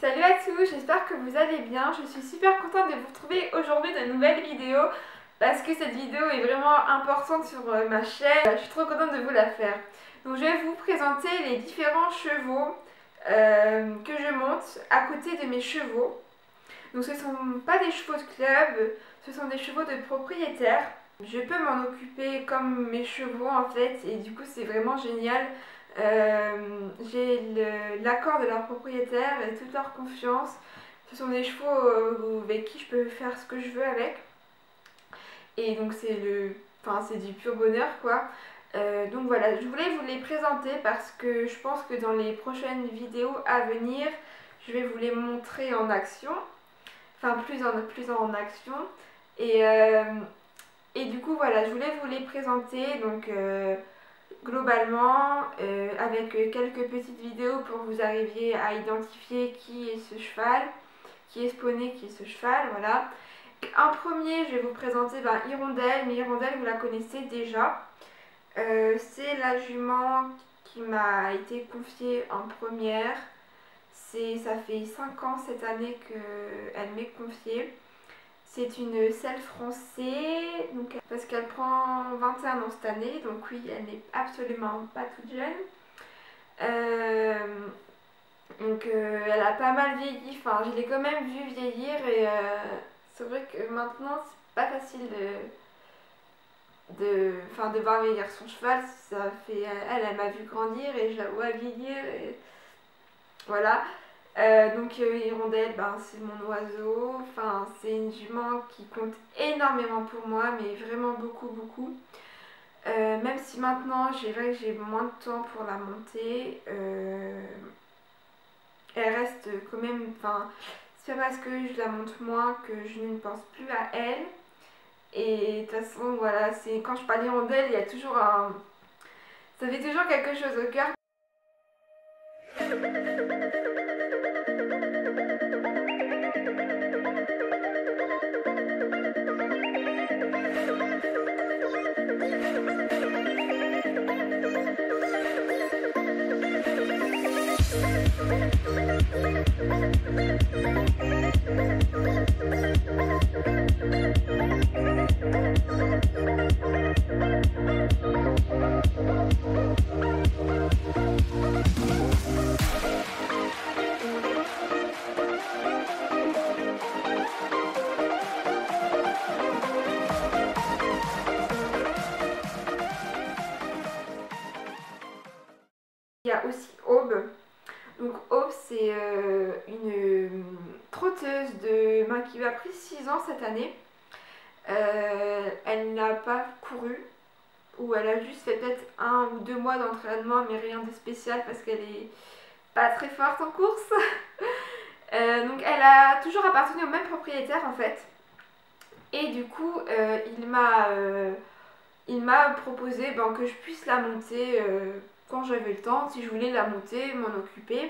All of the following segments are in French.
Salut à tous, j'espère que vous allez bien. Je suis super contente de vous retrouver aujourd'hui dans une nouvelle vidéo parce que cette vidéo est vraiment importante sur ma chaîne. Je suis trop contente de vous la faire. Donc je vais vous présenter les différents chevaux que je monte à côté de mes chevaux. Donc ce ne sont pas des chevaux de club, ce sont des chevaux de propriétaires. Je peux m'en occuper comme mes chevaux en fait et du coup c'est vraiment génial. J'ai l'accord de leur propriétaire et toute leur confiance. Ce sont des chevaux avec qui je peux faire ce que je veux avec. Et donc c'est du pur bonheur quoi. Donc voilà, je voulais vous les présenter parce que je pense que dans les prochaines vidéos à venir, je vais vous les montrer en action. Enfin plus en action. Et du coup voilà, je voulais vous les présenter donc globalement avec quelques petites vidéos pour que vous arriviez à identifier qui est ce cheval, qui est ce poney, qui est ce cheval, voilà. En premier, je vais vous présenter Hirondelle, mais Hirondelle vous la connaissez déjà. C'est la jument qui m'a été confiée en première. Ça fait 5 ans cette année qu'elle m'est confiée. C'est une selle française, donc, parce qu'elle prend 21 ans cette année, donc oui, elle n'est absolument pas toute jeune. Elle a pas mal vieilli, enfin je l'ai quand même vue vieillir et c'est vrai que maintenant c'est pas facile de voir vieillir son cheval. Elle m'a vu grandir et je la vois vieillir et voilà. Hirondelle, c'est mon oiseau, enfin c'est une jument qui compte énormément pour moi, mais vraiment beaucoup beaucoup. Même si maintenant j'ai vrai que j'ai moins de temps pour la monter, elle reste quand même, enfin c'est pas parce que je la monte moins que je ne pense plus à elle. Et de toute façon voilà, c'est quand je parle d'hirondelle, il y a toujours ça fait toujours quelque chose au cœur. Il y a aussi Aube. Donc Aube c'est une trotteuse qui a pris 6 ans cette année. Elle n'a pas couru, ou elle a juste fait peut-être 1 ou 2 mois d'entraînement, mais rien de spécial parce qu'elle est pas très forte en course. Donc elle a toujours appartenu au même propriétaire en fait. Et du coup il m'a proposé que je puisse la monter quand j'avais le temps, si je voulais la monter, m'en occuper.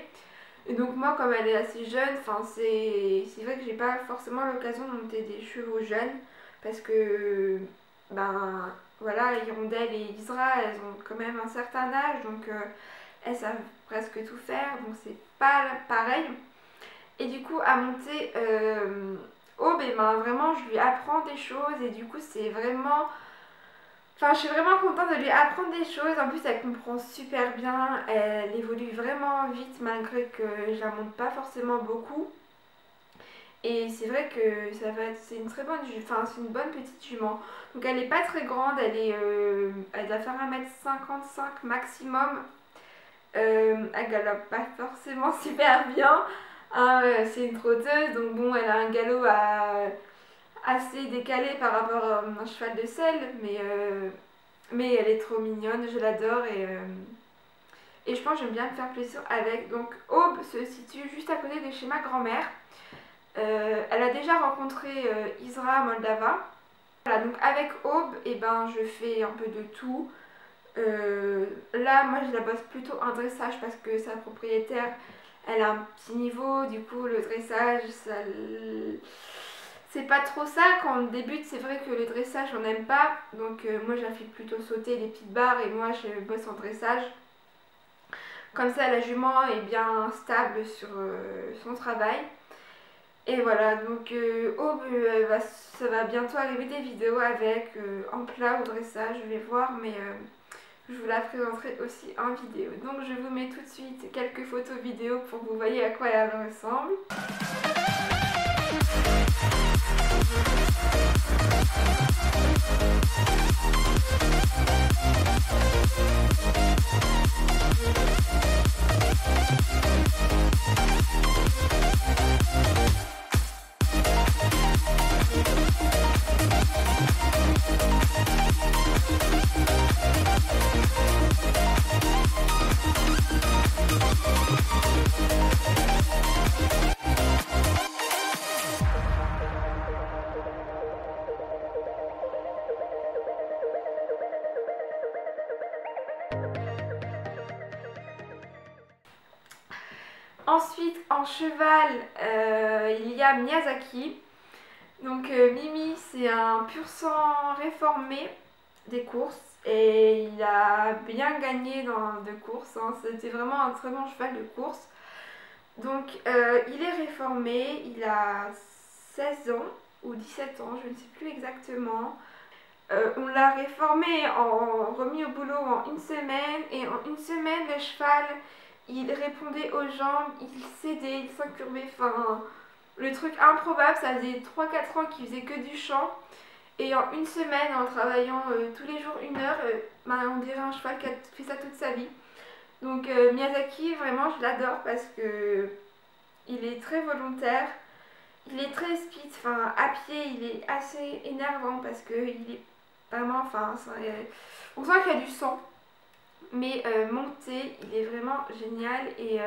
Et donc moi comme elle est assez jeune, c'est vrai que j'ai pas forcément l'occasion de monter des chevaux jeunes parce que voilà, Hirondelle et Isra elles ont quand même un certain âge, donc elles savent presque tout faire, donc c'est pas pareil. Et du coup à monter Aube, vraiment je lui apprends des choses et du coup c'est vraiment... Enfin, je suis vraiment contente de lui apprendre des choses. En plus, elle comprend super bien. Elle évolue vraiment vite malgré que je la monte pas forcément beaucoup. Et c'est vrai que c'est une très bonne, c'est une bonne petite jument. Donc elle est pas très grande. Elle doit faire 1m55 maximum. Elle galope pas forcément super bien. Hein, c'est une trotteuse, donc bon, elle a un galop assez décalé par rapport à un cheval de selle, mais elle est trop mignonne, je l'adore et je pense que j'aime bien me faire plaisir avec. Donc Aube se situe juste à côté de chez ma grand-mère. Elle a déjà rencontré Isra Moldava. Voilà, donc avec Aube, je fais un peu de tout. Là, moi je la bosse plutôt en dressage parce que sa propriétaire, elle a un petit niveau, du coup le dressage, c'est pas trop ça. Quand on débute, c'est vrai que le dressage on n'aime pas, donc moi je la fais plutôt sauter les petites barres et moi je bosse en dressage. Comme ça, la jument est bien stable sur son travail. Et voilà, donc Aube, ça va bientôt arriver des vidéos avec en plat ou dressage, je vais voir, mais je vous la présenterai aussi en vidéo. Donc je vous mets tout de suite quelques photos vidéo pour que vous voyez à quoi elle ressemble. Ensuite, en cheval, il y a Miyazaki. Donc Mimi, c'est un pur sang réformé des courses et il a bien gagné dans de courses. Hein. C'était vraiment un très bon cheval de course. Donc il est réformé, il a 16 ans ou 17 ans, je ne sais plus exactement. On l'a réformé, remis au boulot en une semaine et en une semaine le cheval il répondait aux jambes, il cédait, il s'incurvait, enfin le truc improbable, ça faisait 3-4 ans qu'il faisait que du chant et en une semaine en travaillant tous les jours 1 heure, on dirait un cheval qui a fait ça toute sa vie. Donc Miyazaki, vraiment je l'adore parce que il est très volontaire, il est très speed, enfin à pied il est assez énervant parce que il est vraiment, enfin on sent qu'il y a du sang. Mais monté, il est vraiment génial et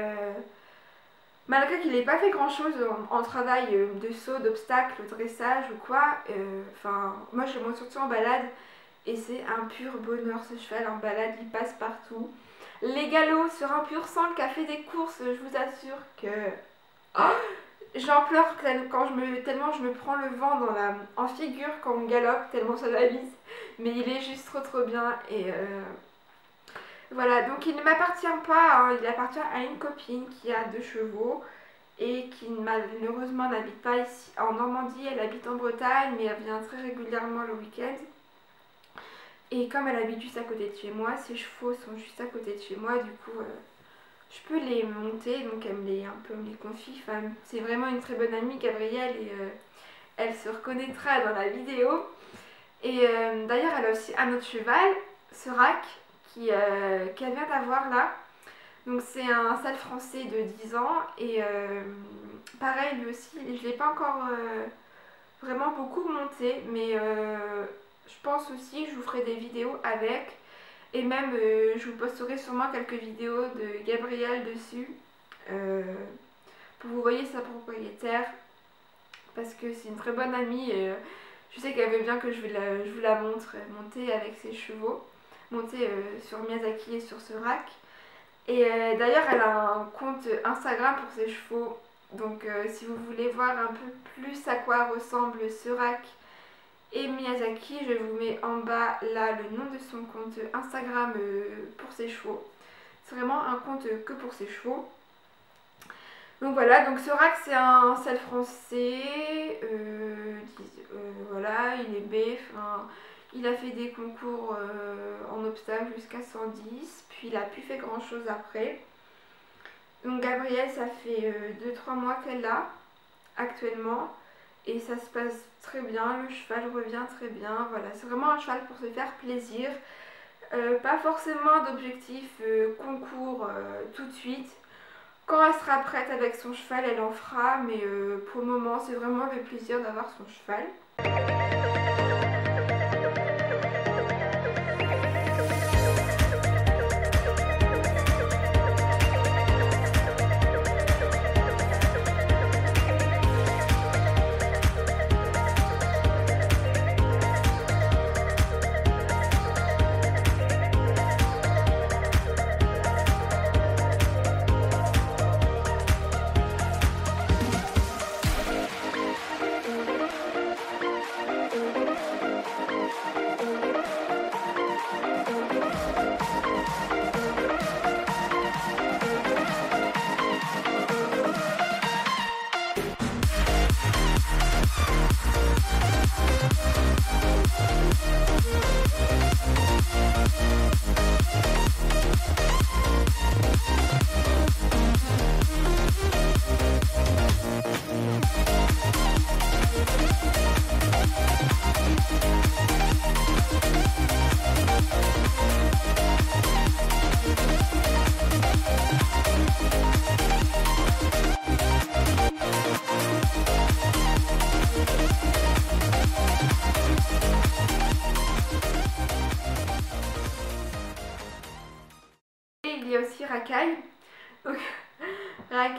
malgré qu'il n'ait pas fait grand chose en travail de saut, d'obstacle, de dressage ou quoi, moi je le monte surtout en balade et c'est un pur bonheur ce cheval en balade, il passe partout. Les galops sur un pur sang qui a fait des courses, je vous assure que j'en pleure tellement je me prends le vent en figure quand on galope, tellement ça va vite, mais il est juste trop bien et voilà, donc il ne m'appartient pas, hein, il appartient à une copine qui a 2 chevaux et qui malheureusement n'habite pas ici en Normandie, elle habite en Bretagne mais elle vient très régulièrement le week-end. Et comme elle habite juste à côté de chez moi, ses chevaux sont juste à côté de chez moi, du coup je peux les monter, donc elle me les confie. Enfin, c'est vraiment une très bonne amie, Gabrielle, et elle se reconnaîtra dans la vidéo. Et d'ailleurs elle a aussi un autre cheval, Serac, qu'elle vient d'avoir là. Donc c'est un sale français de 10 ans et pareil lui aussi, je ne l'ai pas encore vraiment beaucoup monté, mais je pense aussi je vous ferai des vidéos avec et même je vous posterai sûrement quelques vidéos de Gabrielle dessus pour que vous voyez sa propriétaire parce que c'est une très bonne amie et je sais qu'elle veut bien que je vous la montre monter avec ses chevaux. Montée sur Miyazaki et sur Serac. Et d'ailleurs elle a un compte Instagram pour ses chevaux. Donc si vous voulez voir un peu plus à quoi ressemble Serac et Miyazaki, je vous mets en bas là le nom de son compte Instagram pour ses chevaux. C'est vraiment un compte que pour ses chevaux. Donc voilà, donc Serac c'est un sel français, voilà, il est B, il a fait des concours en obstacle jusqu'à 110, puis il a plus fait grand chose après. Donc Gabrielle, ça fait 2-3 mois qu'elle l'a actuellement et ça se passe très bien, le cheval revient très bien, voilà, c'est vraiment un cheval pour se faire plaisir. Pas forcément d'objectif concours tout de suite. Quand elle sera prête avec son cheval, elle en fera, mais pour le moment, c'est vraiment le plaisir d'avoir son cheval.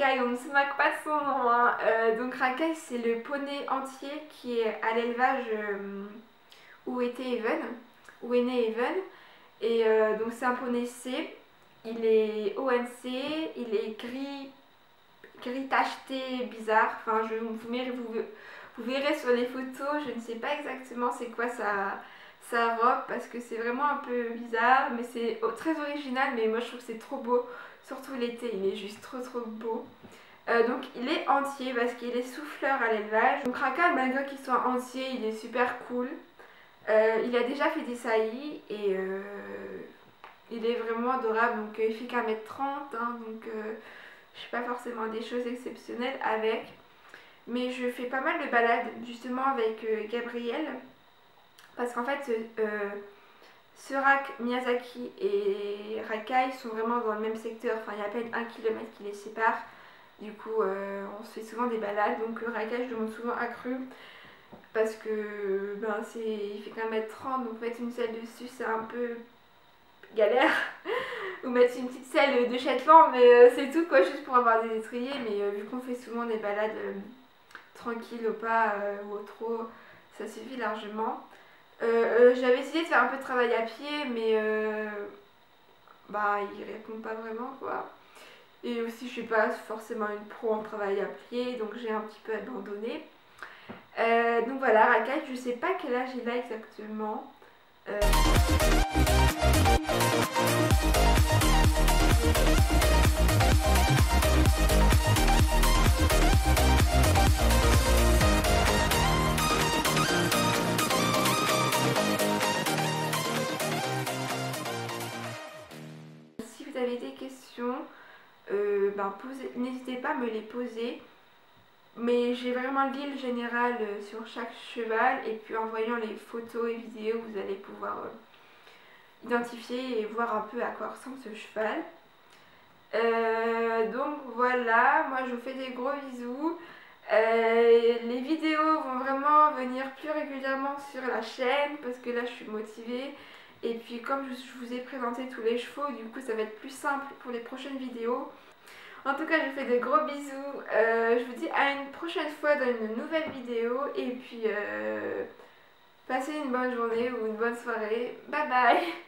Racaille, on ne se moque pas de son nom, hein. Donc Racaille, c'est le poney entier qui est à l'élevage où était Even, où est né Even. Et donc c'est un poney C, il est ONC, il est gris tacheté, bizarre. Enfin, vous verrez sur les photos, je ne sais pas exactement c'est quoi sa robe parce que c'est vraiment un peu bizarre, mais c'est très original. Mais moi je trouve que c'est trop beau, surtout l'été, il est juste trop beau. Donc il est entier parce qu'il est souffleur à l'élevage. Donc Raka, malgré qu'il soit entier, il est super cool. Il a déjà fait des saillies et il est vraiment adorable. Donc il fait qu'1m30, hein, donc je fais pas forcément des choses exceptionnelles avec. Mais je fais pas mal de balades justement avec Gabriel. Parce qu'en fait, Serac, Miyazaki et Rakai sont vraiment dans le même secteur. Enfin, il y a à peine 1 km qui les sépare. Du coup, on se fait souvent des balades. Donc Rakai, je demande souvent accru. Parce que il fait qu'1m30. Donc mettre une selle dessus, c'est un peu galère. Ou mettre une petite selle de Shetland. Mais c'est tout quoi, juste pour avoir des étriers. Mais vu qu'on fait souvent des balades tranquilles au pas ou au trot, ça suffit largement. J'avais essayé de faire un peu de travail à pied, mais il répond pas vraiment quoi. Et aussi, je suis pas forcément une pro en travail à pied, donc j'ai un petit peu abandonné. Donc voilà, Rakai, je sais pas quel âge il a exactement. Si vous avez des questions, n'hésitez pas à me les poser. Mais j'ai vraiment l'île générale sur chaque cheval et puis en voyant les photos et vidéos, vous allez pouvoir identifier et voir un peu à quoi ressemble ce cheval. Donc voilà, moi je vous fais des gros bisous. Les vidéos vont vraiment venir plus régulièrement sur la chaîne parce que là je suis motivée. Et puis comme je vous ai présenté tous les chevaux, du coup ça va être plus simple pour les prochaines vidéos. En tout cas, je vous fais de gros bisous. Je vous dis à une prochaine fois dans une nouvelle vidéo. Et puis, passez une bonne journée ou une bonne soirée. Bye bye!